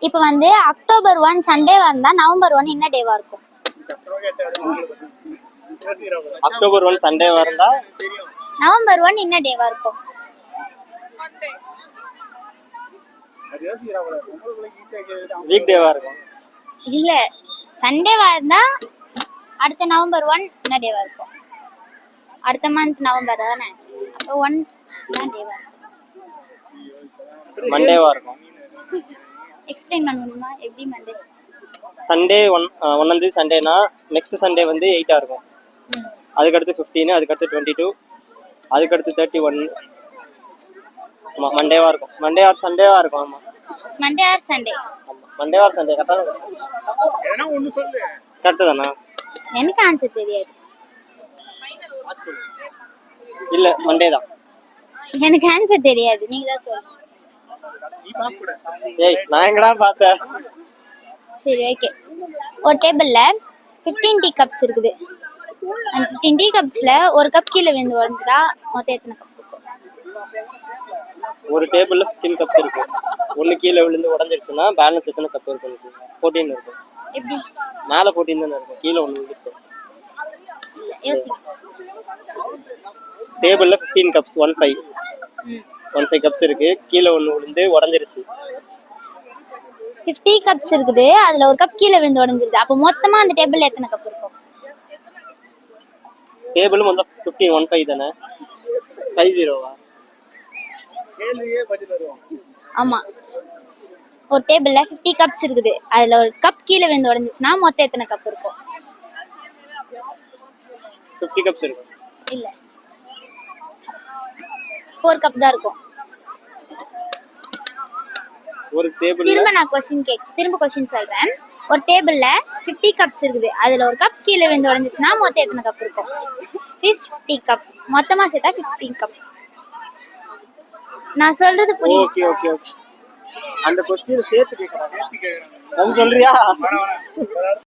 இப்போ வந்து அக்டோபர் 1 சண்டேவா இருந்தா நவம்பர் 1 என்ன டேவா இருக்கும்? அக்டோபர் 1 சண்டேவா இருந்தா நவம்பர் 1 என்ன டேவா இருக்கும்? வீக் டேவா இருக்கும். இல்ல, சண்டேவா இருந்தா அடுத்த நவம்பர் 1 என்ன டேவா இருக்கும்? அடுத்த மந்த் நவம்பர் தானே, அப்போ 1 என்ன டேவா? மண்டேவா இருக்கும். எக்ஸ்பிளைன் பண்ண முடியுமா எப்படி மண்டே? சண்டே ஒன்னாந்தேதி சண்டேனா நெக்ஸ்ட் சண்டே வந்து 8 இருக்கும். அதுக்கடுத்து 15, அதுக்கடுத்து 22, அதுக்கடுத்து 31. ஆமா மண்டேவா இருக்கும். மண்டே ஆர் சண்டேவா இருக்கும். ஆமா மண்டே ஆர் சண்டே. ஆமா மண்டே ஆர் சண்டே கரெக்டா எதனா ஒன்னு சொல்லு. கரெக்ட் தானா? எனக்கு ஆன்சர் தெரியாது. இல்ல மண்டே தான். எனக்கு ஆன்சர் தெரியாது, நீங்க தான் சொல்லுங்க. ஏய் நான் எங்கடா பார்த்தேன். சரி ஓகே. ஒரு டேபிள்ல 15 டீ கப்ஸ் இருக்குது. அந்த 15 டீ கப்ஸ்ல ஒரு கப் கீழே விழுந்து உடைஞ்சா மொத்தம் எத்தனை கப் இருக்கும்? ஒரு டேபிள்ல 15 கப்ஸ் இருக்கு. ஒன்னு கீழே விழுந்து உடைஞ்சிருச்சுன்னா பேலன்ஸ் எத்தனை கப் இருக்கு? 14 இருக்கும். எப்படி? மேல 14 தானே இருக்கும், கீழே ஒன்னு விழுந்துருச்சு. யோசிங்க. டேபிள்ல 15 கப்ஸ் 15 கப்ஸ் இருக்கு. கீழே ஒன்னு விழுந்து உடைஞ்சிருச்சு. 50 கப்ஸ் இருக்குது, அதுல ஒரு கப் கீழே விழுந்து உடைஞ்சிருது. அப்போ மொத்தமா அந்த டேபிள்ல எத்தனை கப் இருக்கும்? டேபிள் மொத்தம் 15 தானே? 50வா? கேள்வியே பதில் வரும். ஆமா, ஒரு டேபிள்ல 50 கப்ஸ் இருக்குது, அதுல ஒரு கப் கீழே விழுந்து உடைஞ்சிச்சுன்னா மொத்தம் எத்தனை கப் இருக்கும்? 50 கப்ஸ் இருக்கும். இல்ல, 4 கப் தான் இருக்கும். ஒரு டேபிள்ல திரும்ப நான் திரும்ப क्वेश्चन சொல்றேன். ஒரு டேபிள்ல 50 கப்ஸ் இருக்குது, அதுல ஒரு கப் கீழே விழுந்து உடைஞ்சிச்சுன்னா மொத்தம் எத்தனை கப் இருக்கும்? 50 கப். மொத்தமா சேர்த்தா 15 கப். நான் சொல்றது புரியுது? Okay okay okay. அந்த क्वेश्चन சேர்த்து கேக்குறாங்க. அது சொல்றியா?